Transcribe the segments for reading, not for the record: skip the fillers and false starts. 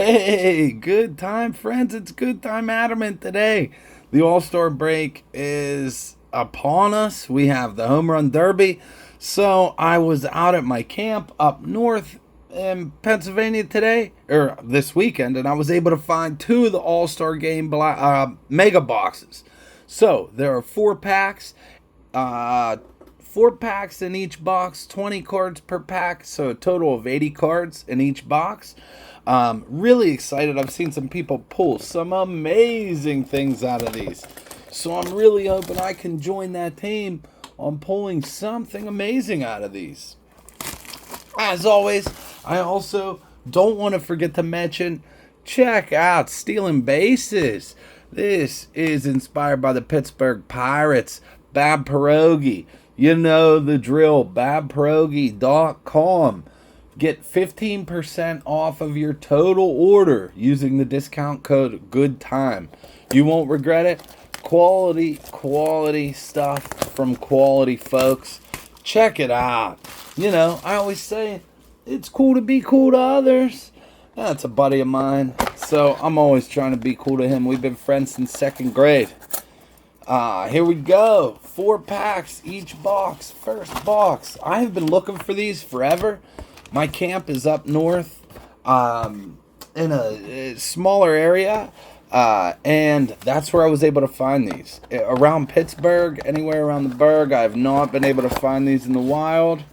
Hey, good time, friends. It's good time adamant today. The All-Star break is upon us. We have the Home Run Derby. So I was out at my camp up north in Pennsylvania today, or this weekend, and I was able to find two of the All-Star Game mega boxes. So there are 4 packs. Uh, 4 packs in each box, 20 cards per pack, so a total of 80 cards in each box. Really excited. I've seen some people pull some amazing things out of these. So I'm really hoping I can join that team on pulling something amazing out of these. As always, I also don't want to forget to mention, check out Stealing Bases. This is inspired by the Pittsburgh Pirates. Bab Pierogi. You know the drill. babpierogi.com. Get 15% off of your total order using the discount code GoodTime. You won't regret it. Quality stuff from quality folks. Check it out. You know, I always say it's cool to be cool to others. That's a buddy of mine. So I'm always trying to be cool to him. We've been friends since second grade. Here we go. 4 packs each box. First box. I have been looking for these forever. My camp is up north in a smaller area, and that's where I was able to find these. Around Pittsburgh, anywhere around the burg, I have not been able to find these in the wild.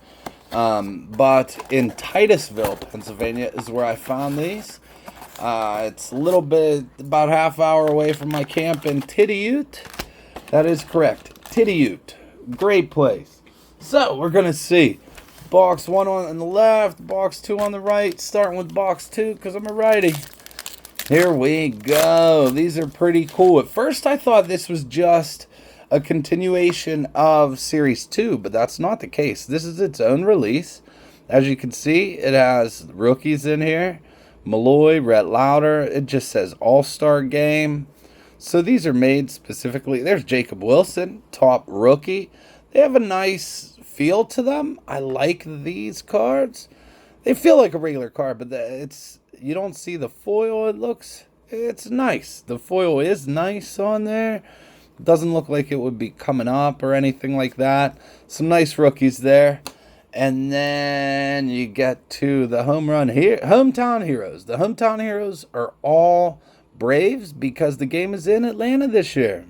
But in Titusville, Pennsylvania is where I found these. It's a little bit, about half hour away from my camp in Tityute. That is correct. Tityute. Great place. So, we're going to see. Box 1 on the left, box 2 on the right. Starting with box 2 because I'm a righty. Here we go. These are pretty cool. At first, I thought this was just a continuation of Series 2, but that's not the case. This is its own release. As you can see, it has rookies in here. Malloy, Rhett Lauder. It just says All-Star Game. So these are made specifically. There's Jacob Wilson, top rookie. They have a nice feel to them. I like these cards. They feel like a regular card, but you don't see the foil. It's nice. The foil is nice on there. Doesn't look like it would be coming up or anything like that. Some nice rookies there. And then you get to the hometown heroes. The hometown heroes are all Braves because the game is in Atlanta this year.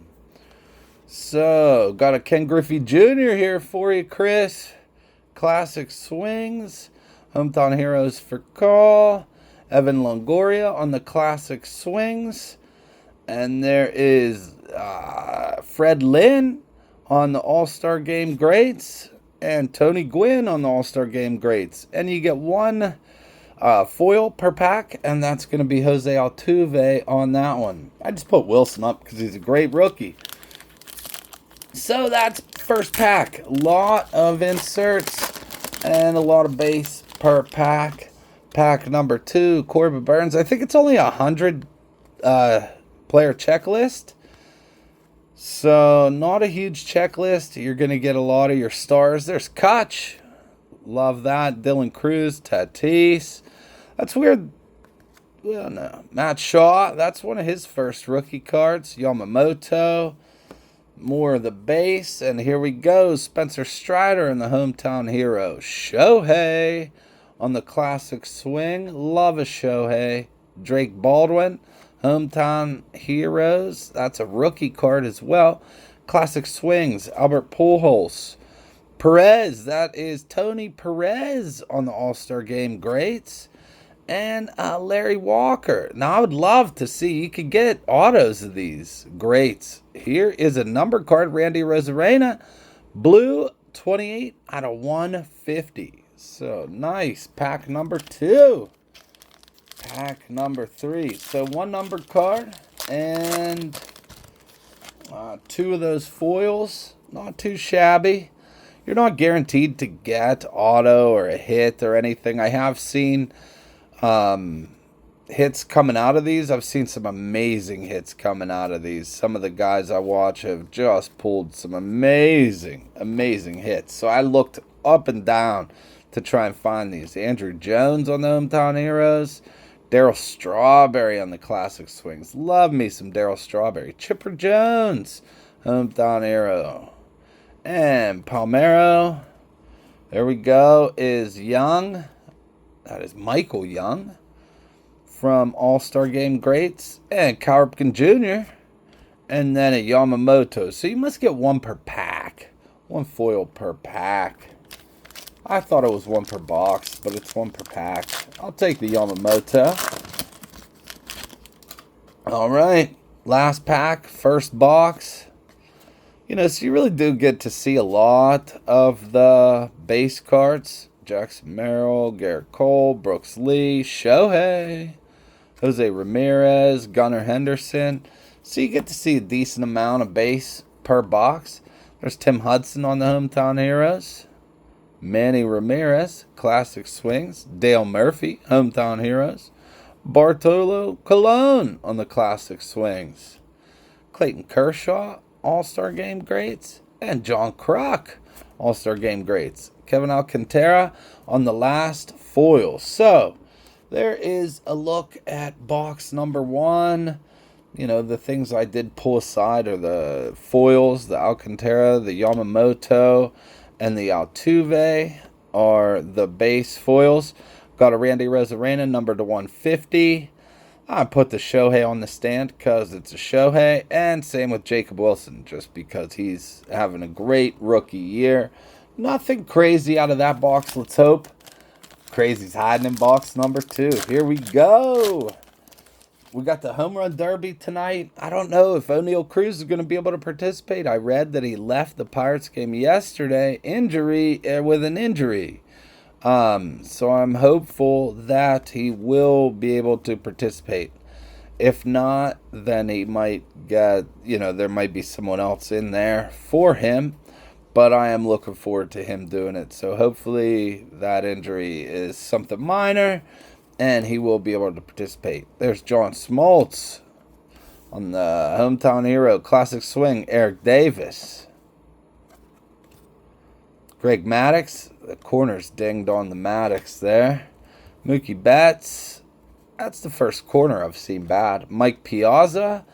So, got a Ken Griffey Jr. here for you, Chris. Classic swings. Hometown heroes for Call. Evan Longoria on the classic swings. And there is Fred Lynn on the All-Star Game greats. And Tony Gwynn on the All-Star Game greats. And you get one foil per pack, and that's going to be Jose Altuve on that one. I just put Wilson up because he's a great rookie. So that's first pack. A lot of inserts and a lot of base per pack. Pack number 2, Corbin Burns. I think it's only 100 player checklist. So not a huge checklist. You're going to get a lot of your stars. There's Kutch. Love that. Dylan Cruz, Tatis. That's weird. Well, no. Matt Shaw. That's one of his first rookie cards. Yamamoto. More of the base. And here we go. Spencer Strider in the hometown hero. Shohei on the classic swing. Love a Shohei. Drake Baldwin. Hometown heroes. That's a rookie card as well. Classic swings. Albert Pujols. Perez, that is Tony Perez on the All-Star Game greats. And Larry Walker. Now, I would love to see, you could get autos of these greats. Here is a number card, Randy Rosarena. Blue, 28 out of 150. So, nice. Pack number 2. Pack number 3. So, one numbered card and 2 of those foils. Not too shabby. You're not guaranteed to get auto or a hit or anything. I have seen hits coming out of these. I've seen some amazing hits coming out of these. Some of the guys I watch have just pulled some amazing hits. So I looked up and down to try and find these. Andrew Jones on the Hometown Heroes. Darryl Strawberry on the classic swings. Love me some Darryl Strawberry. Chipper Jones, hometown hero. And Palmero, there we go, is Young. That is Michael Young from All-Star Game Greats. And Cal Ripken Jr. And then a Yamamoto. So you must get one per pack. One foil per pack. I thought it was one per box, but it's one per pack. I'll take the Yamamoto. All right. Last pack, first box. So you really do get to see a lot of the base cards. Jackson Merrill, Garrett Cole, Brooks Lee, Shohei, Jose Ramirez, Gunnar Henderson. So you get to see a decent amount of base per box. There's Tim Hudson on the Hometown Heroes. Manny Ramirez, Classic Swings. Dale Murphy, Hometown Heroes. Bartolo Colon on the Classic Swings. Clayton Kershaw, All-Star Game Greats. And John Kruk, All-Star Game Greats. Kevin Alcantara on the last foil. So, there is a look at box number 1. The things I did pull aside are the foils, the Alcantara, the Yamamoto, and the Altuve are the base foils. Got a Randy Rosarena numbered to 150. I put the Shohei on the stand because it's a Shohei. And same with Jacob Wilson, just because he's having a great rookie year. Nothing crazy out of that box, let's hope. Crazy's hiding in box number 2. Here we go. We got the Home Run Derby tonight. I don't know if O'Neal Cruz is going to be able to participate. I read that he left the Pirates game yesterday with an injury. So I'm hopeful that he will be able to participate. If not, then he might get, there might be someone else in there for him. But I am looking forward to him doing it. So hopefully that injury is something minor and he will be able to participate. There's John Smoltz on the Hometown Hero Classic Swing. Eric Davis. Greg Maddux. The corner's dinged on the Maddux there. Mookie Betts. That's the first corner I've seen bad. Mike Piazza.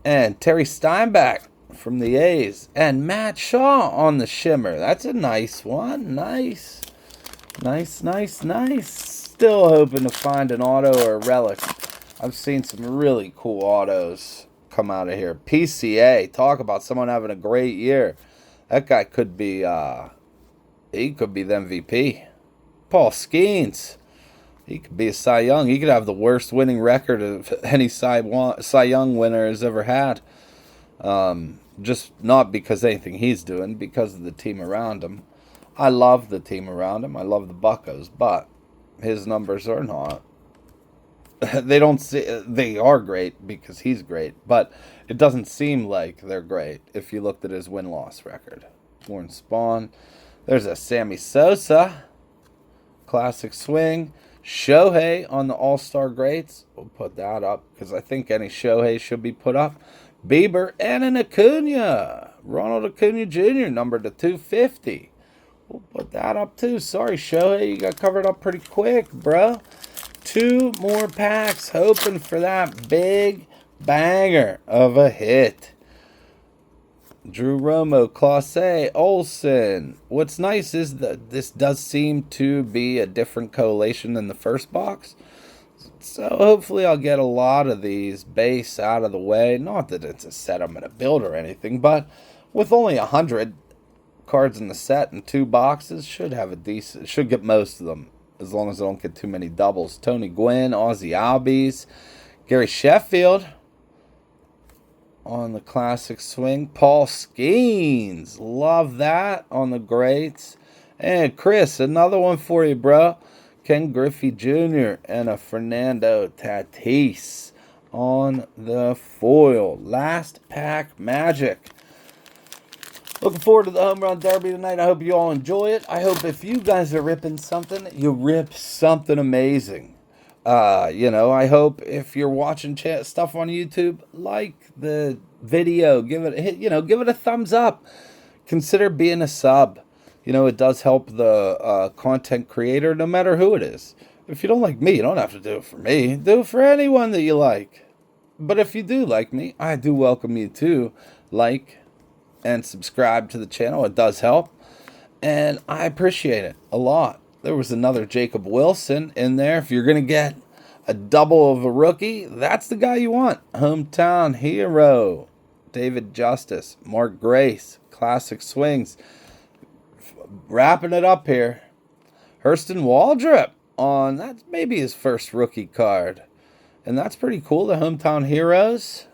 And Terry Steinbach from the A's. And Matt Shaw on the Shimmer. That's a nice one. Nice. Still hoping to find an auto or a relic. I've seen some really cool autos come out of here. PCA. Talk about someone having a great year. That guy could be, he could be the MVP. Paul Skeens. He could be a Cy Young. He could have the worst winning record of any Cy Young winner has ever had. Just not because anything he's doing, because of the team around him. I love the team around him. I love the Buccos, but his numbers are not. They are great because he's great, but it doesn't seem like they're great if you looked at his win-loss record. Warren Spahn. There's a Sammy Sosa. Classic Swing. Shohei on the All-Star Greats. We'll put that up because I think any Shohei should be put up. Bieber and an Acuna. Ronald Acuna Jr. numbered to 250. We'll put that up too. Sorry, Shohei, you got covered up pretty quick, bro. 2 more packs, hoping for that big banger of a hit. Drew Romo, Clase, Olsen. What's nice is that this does seem to be a different collation than the first box. So hopefully I'll get a lot of these base out of the way. Not that it's a set I'm going to build or anything, but with only 100 cards in the set and 2 boxes, should get most of them, as long as I don't get too many doubles. Tony Gwynn, Ozzie Albies, Gary Sheffield on the Classic Swing. Paul Skeens, love that on the Greats. And Chris, another one for you, bro. Ken Griffey Jr. and a Fernando Tatis on the foil. Last pack magic. Looking forward to the Home Run Derby tonight. I hope you all enjoy it. I hope if you guys are ripping something, you rip something amazing. I hope if you're watching stuff on YouTube, like the video, give it a thumbs up. Consider being a sub. It does help the content creator, no matter who it is. If you don't like me, you don't have to do it for me. Do it for anyone that you like. But if you do like me, I do welcome you to like and subscribe to the channel. It does help. And I appreciate it a lot. There was another Jacob Wilson in there. If you're going to get a double of a rookie, that's the guy you want. Hometown hero. David Justice. Mark Grace. Classic swings. Wrapping it up here. Hurston Waldrop on, that's maybe his first rookie card. And that's pretty cool. The Hometown Heroes.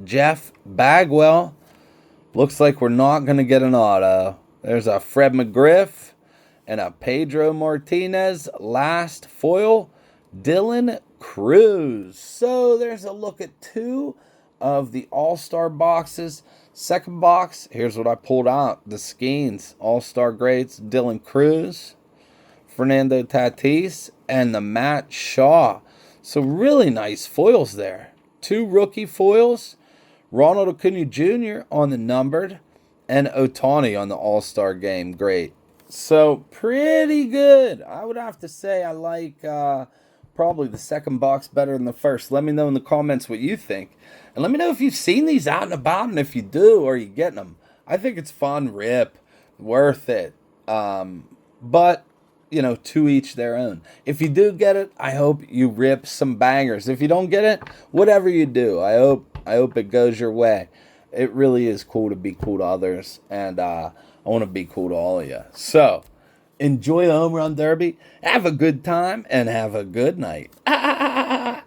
Jeff Bagwell. Looks like we're not going to get an auto. There's a Fred McGriff and a Pedro Martinez. Last foil, Dylan Cruz. So there's a look at 2 of the All-Star boxes. Second box, here's what I pulled out. The Skeens All-Star Greats, Dylan Cruz, Fernando Tatis, and the Matt Shaw. So really nice foils there. 2 rookie foils. Ronald Acuna Jr. on the numbered, and Ohtani on the All-Star Game. Great. So, pretty good. I would have to say I like probably the second box better than the first. Let me know in the comments what you think. And let me know if you've seen these out and about, and if you do, are you getting them? I think it's fun, rip, worth it. But, you know, to each their own. If you do get it, I hope you rip some bangers. If you don't get it, whatever you do, I hope it goes your way. It really is cool to be cool to others, and I want to be cool to all of you. So, enjoy the Home Run Derby, have a good time, and have a good night.